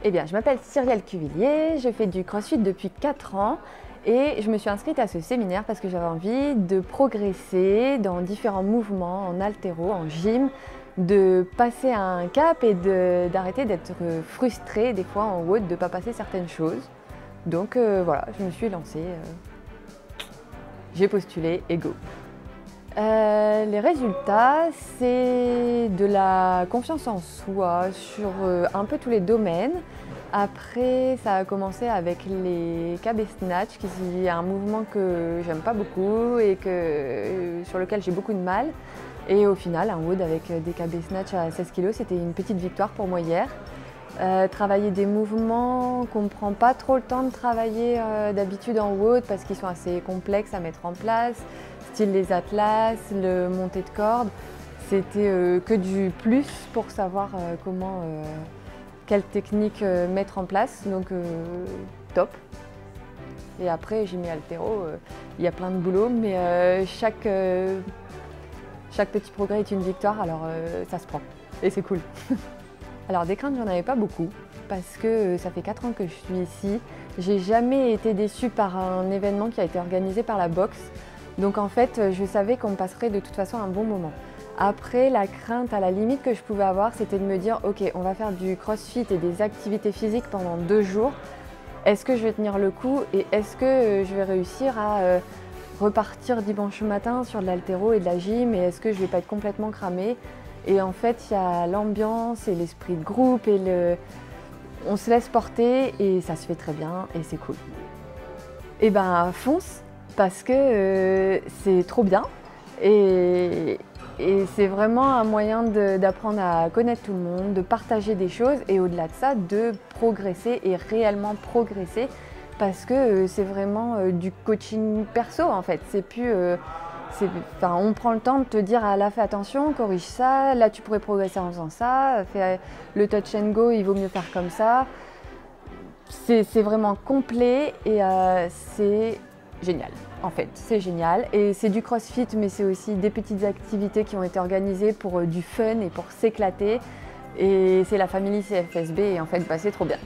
Eh bien, je m'appelle Cyrielle Cuvillier, je fais du crossfit depuis 4 ans et je me suis inscrite à ce séminaire parce que j'avais envie de progresser dans différents mouvements, en haltéro, en gym, de passer un cap et d'arrêter d'être frustrée des fois en haut de ne pas passer certaines choses. Donc voilà, je me suis lancée, j'ai postulé et go. Les résultats, c'est de la confiance en soi sur un peu tous les domaines. Après, ça a commencé avec les KB Snatch, qui est un mouvement que j'aime pas beaucoup et sur lequel j'ai beaucoup de mal. Et au final, un WOD avec des KB Snatch à 16 kg, c'était une petite victoire pour moi hier. Travailler des mouvements qu'on ne prend pas trop le temps de travailler d'habitude en WOD parce qu'ils sont assez complexes à mettre en place, style les atlas, le monté de corde. C'était que du plus pour savoir quelle technique mettre en place, donc top. Et après j'ai mis haltéro, il y a plein de boulot, mais chaque petit progrès est une victoire, alors ça se prend et c'est cool. Alors des craintes, j'en avais pas beaucoup parce que ça fait 4 ans que je suis ici. J'ai jamais été déçue par un événement qui a été organisé par la boxe. Donc en fait, je savais qu'on me passerait de toute façon un bon moment. Après, la crainte à la limite que je pouvais avoir, c'était de me dire ok, on va faire du crossfit et des activités physiques pendant 2 jours. Est-ce que je vais tenir le coup et est-ce que je vais réussir à repartir dimanche matin sur de l'haltéro et de la gym et est-ce que je vais pas être complètement cramée? Et en fait, il y a l'ambiance et l'esprit de groupe et on se laisse porter et ça se fait très bien et c'est cool. Et ben fonce parce que c'est trop bien et c'est vraiment un moyen d'apprendre à connaître tout le monde, de partager des choses et au-delà de ça, de progresser et réellement progresser parce que c'est vraiment du coaching perso en fait. C'est plus... on prend le temps de te dire ah là fais attention, corrige ça, là tu pourrais progresser en faisant ça, fais le touch and go, il vaut mieux faire comme ça. C'est vraiment complet et c'est génial en fait, c'est génial. Et c'est du crossfit mais c'est aussi des petites activités qui ont été organisées pour du fun et pour s'éclater. Et c'est la famille CFSB et en fait c'est trop bien.